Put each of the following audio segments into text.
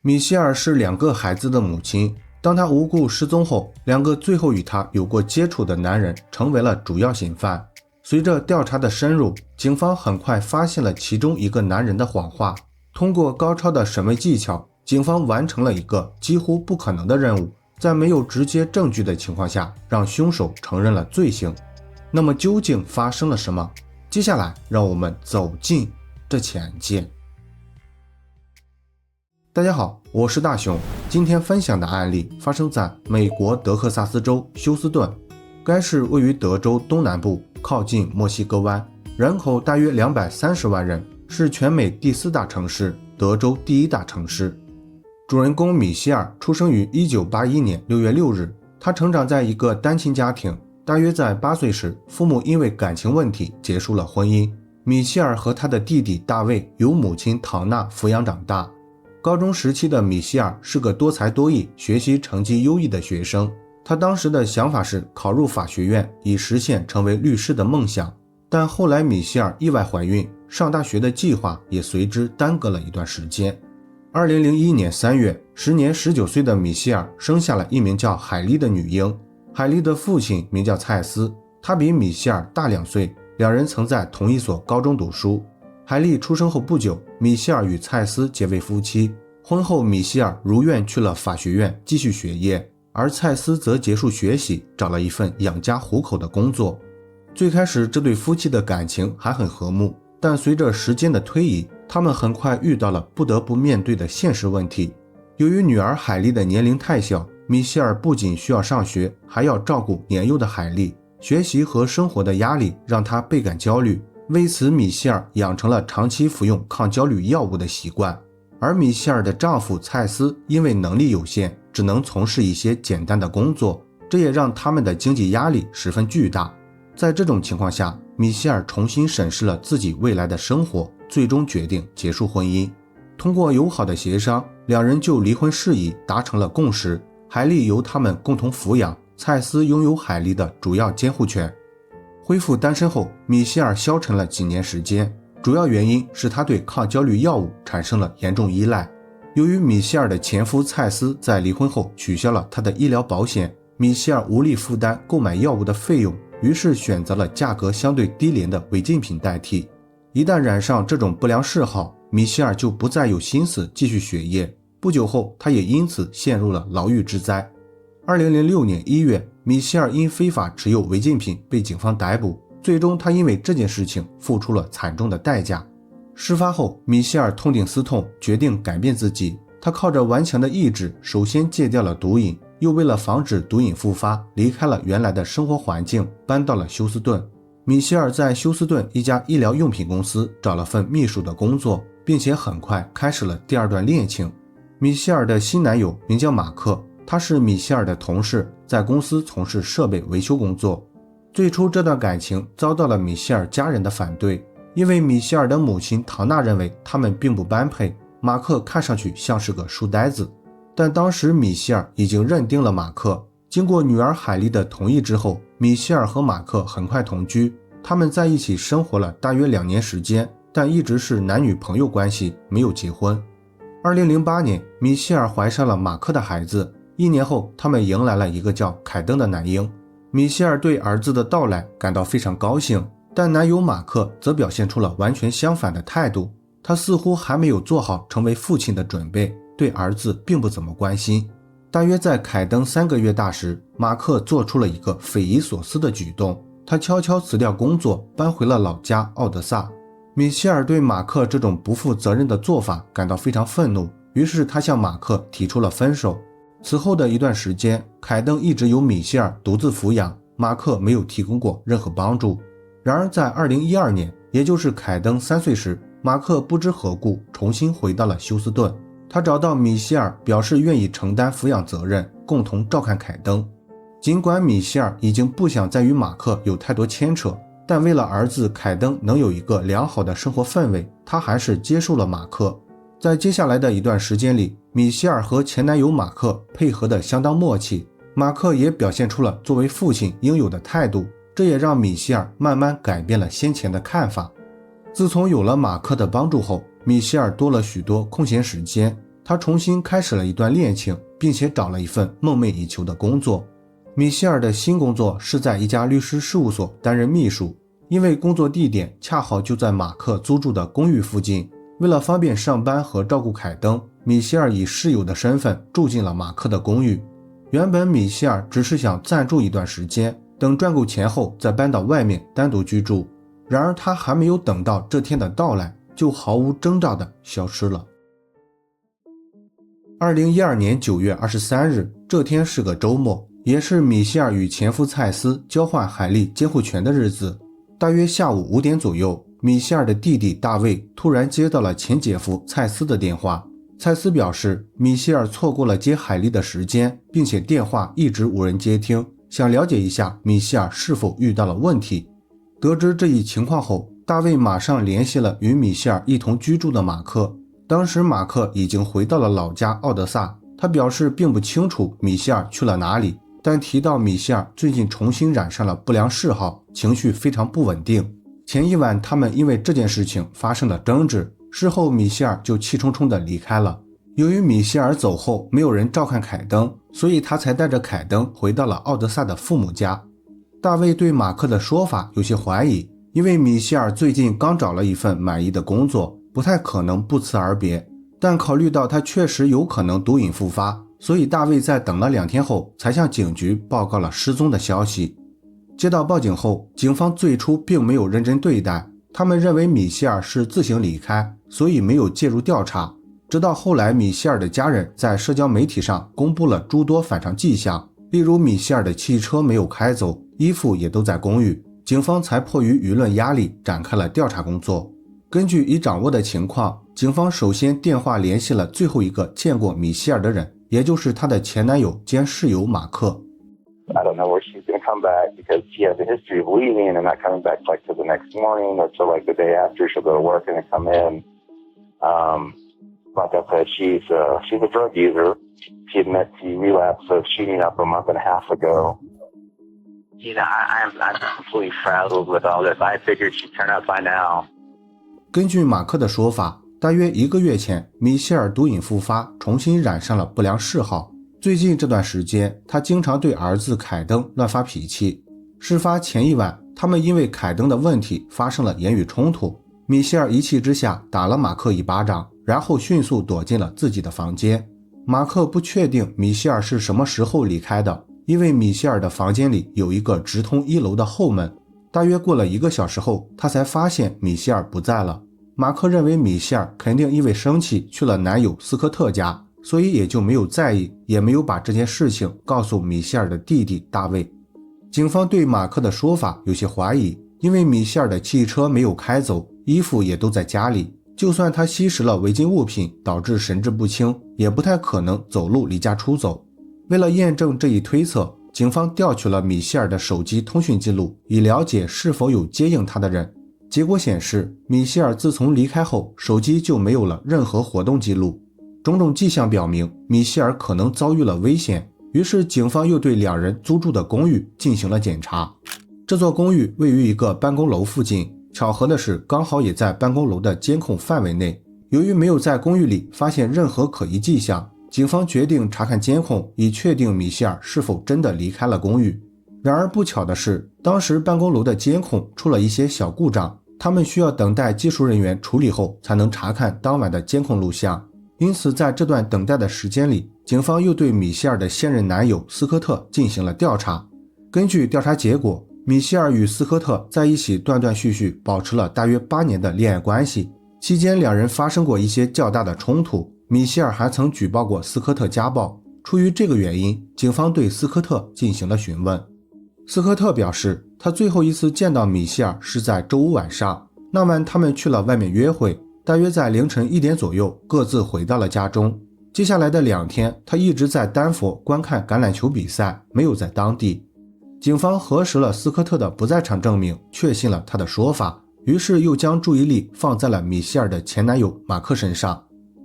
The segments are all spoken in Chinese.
米歇尔是2个孩子的母亲，当她无故失踪后，2个最后与她有过接触的男人成为了主要嫌犯。随着调查的深入，警方很快发现了其中一个男人的谎话。通过高超的审问技巧，警方完成了一个几乎不可能的任务，在没有直接证据的情况下，让凶手承认了罪行。那么究竟发生了什么？接下来让我们走进这起案件。大家好，我是大熊。今天分享的案例发生在美国德克萨斯州休斯顿，该市位于德州东南部，靠近墨西哥湾，人口大约230万人，是全美第4大城市，德州第1大城市。主人公米歇尔出生于1981年6月6日，他成长在一个单亲家庭，大约在8岁时，父母因为感情问题结束了婚姻。米歇尔和他的弟弟大卫由母亲唐娜抚养长大。高中时期的米歇尔是个多才多艺、学习成绩优异的学生，他当时的想法是考入法学院，以实现成为律师的梦想。但后来米歇尔意外怀孕，上大学的计划也随之耽搁了一段时间。2001年3月，时年19岁的米歇尔生下了一名叫海莉的女婴。海莉的父亲名叫蔡斯，他比米歇尔大2岁，两人曾在同一所高中读书。海莉出生后不久，米歇尔与蔡斯结为夫妻。婚后，米歇尔如愿去了法学院继续学业，而蔡斯则结束学习，找了一份养家糊口的工作。最开始，这对夫妻的感情还很和睦，但随着时间的推移，他们很快遇到了不得不面对的现实问题。由于女儿海莉的年龄太小，米歇尔不仅需要上学，还要照顾年幼的海莉，学习和生活的压力让她倍感焦虑。为此，米歇尔养成了长期服用抗焦虑药物的习惯。而米歇尔的丈夫蔡斯因为能力有限，只能从事一些简单的工作，这也让他们的经济压力十分巨大。在这种情况下，米歇尔重新审视了自己未来的生活，最终决定结束婚姻。通过友好的协商，两人就离婚事宜达成了共识，海莉由他们共同抚养，蔡斯拥有海莉的主要监护权。恢复单身后，米歇尔消沉了几年时间，主要原因是他对抗焦虑药物产生了严重依赖。由于米歇尔的前夫蔡斯在离婚后取消了他的医疗保险，米歇尔无力负担购买药物的费用，于是选择了价格相对低廉的违禁品代替。一旦染上这种不良嗜好，米歇尔就不再有心思继续学业。不久后，他也因此陷入了牢狱之灾。2006年1月，米歇尔因非法持有违禁品被警方逮捕，最终他因为这件事情付出了惨重的代价。事发后，米歇尔痛定思痛，决定改变自己。他靠着顽强的意志，首先戒掉了毒瘾，又为了防止毒瘾复发，离开了原来的生活环境，搬到了休斯顿。米歇尔在休斯顿一家医疗用品公司找了份秘书的工作，并且很快开始了第2段恋情。米歇尔的新男友名叫马克，他是米歇尔的同事，在公司从事设备维修工作。最初这段感情遭到了米歇尔家人的反对，因为米歇尔的母亲唐娜认为他们并不般配，马克看上去像是个书呆子。但当时米歇尔已经认定了马克，经过女儿海莉的同意之后，米歇尔和马克很快同居，他们在一起生活了大约2年时间，但一直是男女朋友关系，没有结婚。2008年，米歇尔怀上了马克的孩子，1年后，他们迎来了一个叫凯登的男婴。米歇尔对儿子的到来感到非常高兴，但男友马克则表现出了完全相反的态度，他似乎还没有做好成为父亲的准备，对儿子并不怎么关心。大约在凯登3个月大时，马克做出了一个匪夷所思的举动，他悄悄辞掉工作，搬回了老家奥德萨。米歇尔对马克这种不负责任的做法感到非常愤怒，于是他向马克提出了分手。此后的一段时间，凯登一直由米歇尔独自抚养，马克没有提供过任何帮助。然而在2012年，也就是凯登3岁时，马克不知何故重新回到了休斯顿。他找到米歇尔，表示愿意承担抚养责任，共同照看凯登。尽管米歇尔已经不想再与马克有太多牵扯，但为了儿子凯登能有一个良好的生活氛围，他还是接受了马克。在接下来的一段时间里，米歇尔和前男友马克配合得相当默契，马克也表现出了作为父亲应有的态度，这也让米歇尔慢慢改变了先前的看法。自从有了马克的帮助后，米歇尔多了许多空闲时间，他重新开始了一段恋情，并且找了一份梦寐以求的工作。米歇尔的新工作是在一家律师事务所担任秘书，因为工作地点恰好就在马克租住的公寓附近。为了方便上班和照顾凯登，米歇尔以室友的身份住进了马克的公寓。原本米歇尔只是想暂住一段时间，等赚够钱后再搬到外面单独居住。然而他还没有等到这天的到来，就毫无征兆地消失了。2012年9月23日，这天是个周末，也是米歇尔与前夫蔡斯交换海利监护权的日子。大约下午5点左右，米歇尔的弟弟大卫突然接到了前姐夫蔡斯的电话。蔡斯表示，米歇尔错过了接海利的时间，并且电话一直无人接听，想了解一下米歇尔是否遇到了问题。得知这一情况后，大卫马上联系了与米歇尔一同居住的马克。当时马克已经回到了老家奥德萨，他表示并不清楚米歇尔去了哪里，但提到米歇尔最近重新染上了不良嗜好，情绪非常不稳定。前一晚他们因为这件事情发生了争执，事后米歇尔就气冲冲地离开了。由于米歇尔走后没有人照看凯登，所以他才带着凯登回到了奥德萨的父母家。大卫对马克的说法有些怀疑，因为米歇尔最近刚找了一份满意的工作，不太可能不辞而别。但考虑到他确实有可能毒瘾复发，所以大卫在等了2天后才向警局报告了失踪的消息。接到报警后，警方最初并没有认真对待，他们认为米歇尔是自行离开，所以没有介入调查。直到后来米歇尔的家人在社交媒体上公布了诸多反常迹象，例如米歇尔的汽车没有开走，衣服也都在公寓，警方才迫于舆论压力展开了调查工作。根据已掌握的情况，警方首先电话联系了最后一个见过米歇尔的人，也就是她的前男友兼室友马克。I don't know where she's going to come back because she has a history of leaving and not coming back like till the next morning or till like the day after. She'll go to work and then come in. Like I said, she's a drug user. She admits she relapsed of shooting up a month and a half ago. You know, I'm completely frazzled with all this. I figured she'd turn up by now. 根据马克的说法，大约1个月前，米歇尔毒瘾复发，重新染上了不良嗜好。最近这段时间，他经常对儿子凯登乱发脾气。事发前一晚，他们因为凯登的问题发生了言语冲突。米歇尔一气之下打了马克一巴掌，然后迅速躲进了自己的房间。马克不确定米歇尔是什么时候离开的，因为米歇尔的房间里有一个直通1楼的后门。大约过了1个小时后，他才发现米歇尔不在了。马克认为米歇尔肯定因为生气去了男友斯科特家，所以也就没有在意，也没有把这件事情告诉米歇尔的弟弟大卫。警方对马克的说法有些怀疑，因为米歇尔的汽车没有开走，衣服也都在家里，就算他吸食了违禁物品导致神志不清，也不太可能走路离家出走。为了验证这一推测，警方调取了米歇尔的手机通讯记录，以了解是否有接应他的人。结果显示，米歇尔自从离开后，手机就没有了任何活动记录。种种迹象表明，米歇尔可能遭遇了危险，于是警方又对2人租住的公寓进行了检查。这座公寓位于一个办公楼附近，巧合的是，刚好也在办公楼的监控范围内。由于没有在公寓里发现任何可疑迹象，警方决定查看监控，以确定米歇尔是否真的离开了公寓。然而不巧的是，当时办公楼的监控出了一些小故障，他们需要等待技术人员处理后才能查看当晚的监控录像。因此在这段等待的时间里，警方又对米歇尔的现任男友斯科特进行了调查。根据调查结果，米歇尔与斯科特在一起断断续续保持了大约8年的恋爱关系，期间2人发生过一些较大的冲突，米歇尔还曾举报过斯科特家暴。出于这个原因，警方对斯科特进行了询问。斯科特表示，他最后一次见到米歇尔是在周五晚上，那晚他们去了外面约会，大约在凌晨1点左右各自回到了家中。接下来的2天，他一直在丹佛观看橄榄球比赛，没有在当地。警方核实了斯科特的不在场证明，确信了他的说法，于是又将注意力放在了米歇尔的前男友马克身上。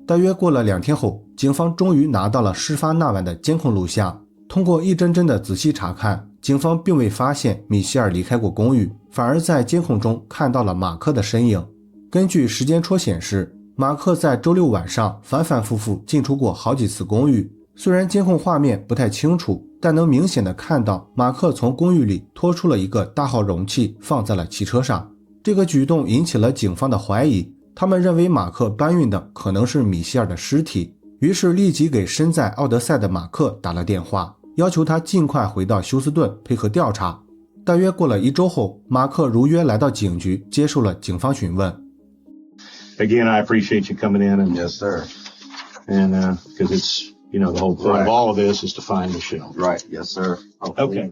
大约过了2天后，警方终于拿到了事发那晚的监控录像。通过一帧帧的仔细查看，警方并未发现米歇尔离开过公寓，反而在监控中看到了马克的身影。根据时间戳显示，马克在周六晚上反反复复进出过好几次公寓，虽然监控画面不太清楚，但能明显的看到马克从公寓里拖出了一个大号容器放在了汽车上。这个举动引起了警方的怀疑，他们认为马克搬运的可能是米歇尔的尸体，于是立即给身在奥德赛的马克打了电话，要求他尽快回到休斯顿配合调查。大约过了1周后，马克如约来到警局，接受了警方询问。Again, I appreciate you coming in and Yes, sir. And because it's the whole point of all of this is to find Michelle. Right. Yes, sir. Okay.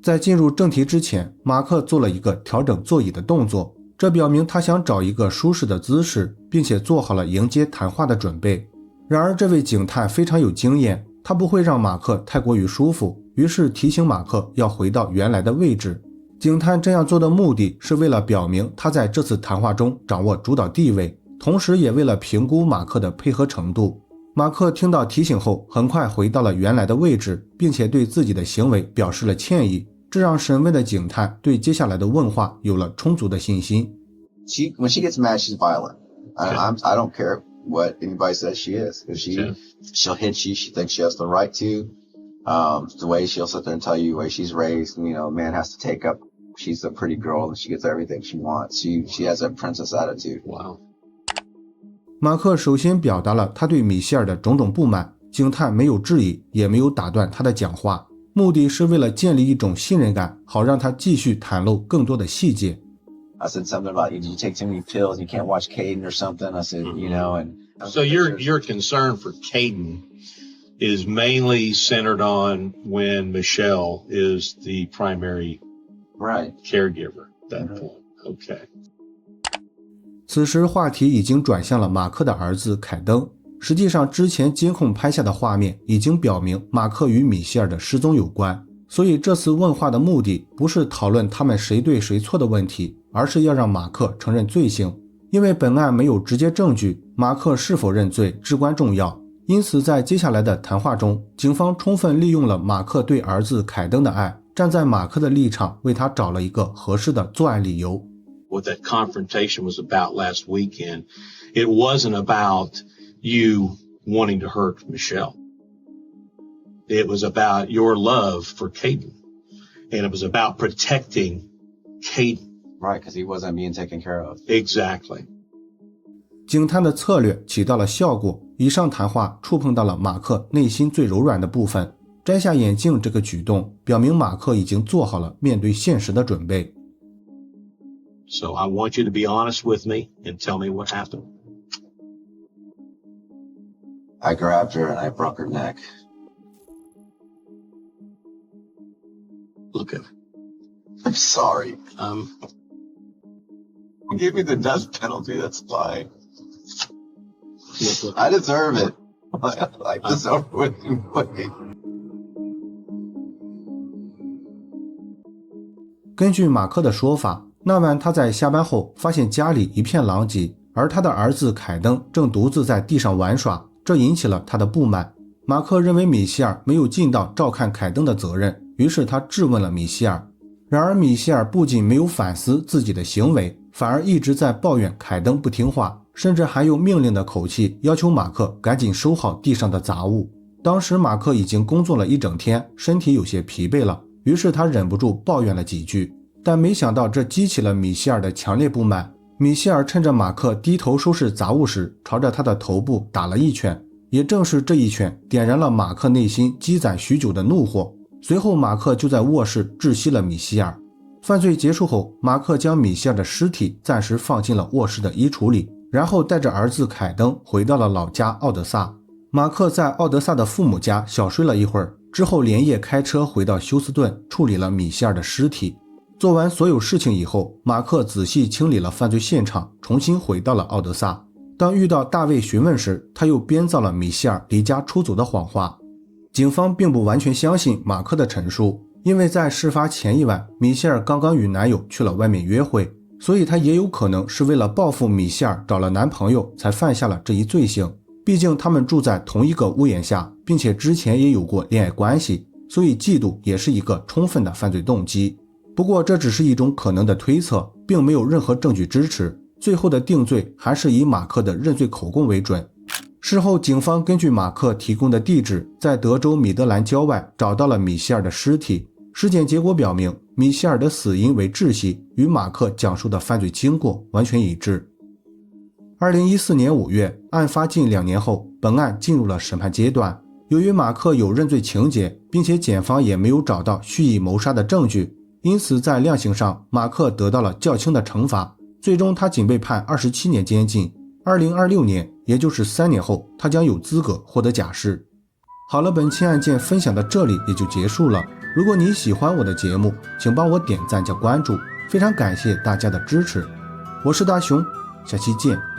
在进入正题之前，马克做了一个调整座椅的动作，这表明他想找一个舒适的姿势，并且做好了迎接谈话的准备。然而这位警探非常有经验，他不会让马克太过于舒服，于是提醒马克要回到原来的位置。警探这样做的目的是为了表明他在这次谈话中掌握主导地位，同时也为了评估马克的配合程度。马克听到提醒后，很快回到了原来的位置，并且对自己的行为表示了歉意，这让审问的警探对接下来的问话有了充足的信心。When she gets mad, she's violent. I don't care what anybody says she is. If she'll hit you, she thinks she has the right to. The way she'll sit there and tell you the way she's raised, man has to take up. She's a pretty girl and she gets everything she wants. She has a princess attitude. Wow. 马克首先表达了他对米歇尔的种种不满，警探没有质疑，也没有打断他的讲话，目的是为了建立一种信任感，好让他继续袒露更多的细节。I said something about you take too many pills, you can't watch Caden or something. I said, and So your concern for Caden is mainly centered on when Michelle is the primary right caregiver at that point. Okay. 此时话题已经转向了马克的儿子凯登。实际上之前监控拍下的画面已经表明马克与米歇尔的失踪有关，所以这次问话的目的不是讨论他们谁对谁错的问题，而是要让马克承认罪行。因为本案没有直接证据，马克是否认罪至关重要，因此在接下来的谈话中，警方充分利用了马克对儿子凯登的爱，站在马克的立场为他找了一个合适的作案理由。What that confrontation was about last weekend, it wasn't about you wanting to hurt Michelle. It was about your love for Caden, and it was about protecting Caden. Right, because he wasn't being taken care of. Exactly. 警探的策略起到了效果，以上谈话触碰到了马克内心最柔软的部分。摘下眼镜这个举动，表明马克已经做好了面对现实的准备。So I want you to be honest with me and tell me what happened. I grabbed her and I broke her neck. Look at her. I'm sorry. Give me the death penalty, that's fine. I deserve it. I deserve what you put me. 根据马克的说法，那晚他在下班后发现家里一片狼藉，而他的儿子凯登正独自在地上玩耍，这引起了他的不满。马克认为米歇尔没有尽到照看凯登的责任，于是他质问了米歇尔。然而米歇尔不仅没有反思自己的行为，反而一直在抱怨凯登不听话，甚至还用命令的口气要求马克赶紧收好地上的杂物。当时马克已经工作了一整天，身体有些疲惫了，于是他忍不住抱怨了几句，但没想到这激起了米歇尔的强烈不满。米歇尔趁着马克低头收拾杂物时，朝着他的头部打了一拳，也正是这一拳点燃了马克内心积攒许久的怒火。随后马克就在卧室窒息了米歇尔。犯罪结束后，马克将米歇尔的尸体暂时放进了卧室的衣橱里，然后带着儿子凯登回到了老家奥德萨。马克在奥德萨的父母家小睡了一会儿，之后连夜开车回到休斯顿，处理了米歇尔的尸体。做完所有事情以后，马克仔细清理了犯罪现场，重新回到了奥德萨。当遇到大卫询问时，他又编造了米歇尔离家出走的谎话。警方并不完全相信马克的陈述，因为在事发前一晚，米歇尔刚刚与男友去了外面约会，所以他也有可能是为了报复米歇尔找了男朋友才犯下了这一罪行。毕竟他们住在同一个屋檐下，并且之前也有过恋爱关系，所以嫉妒也是一个充分的犯罪动机。不过这只是一种可能的推测，并没有任何证据支持。最后的定罪还是以马克的认罪口供为准。事后，警方根据马克提供的地址，在德州米德兰郊外找到了米歇尔的尸体。尸检结果表明，米歇尔的死因为窒息，与马克讲述的犯罪经过完全一致。2014年5月，案发近2年后，本案进入了审判阶段。由于马克有认罪情节，并且检方也没有找到蓄意谋杀的证据，因此在量刑上，马克得到了较轻的惩罚，最终他仅被判27年监禁。2026年，也就是3年后，他将有资格获得假释。好了，本期案件分享到这里也就结束了。如果你喜欢我的节目，请帮我点赞加关注，非常感谢大家的支持。我是大熊，下期见。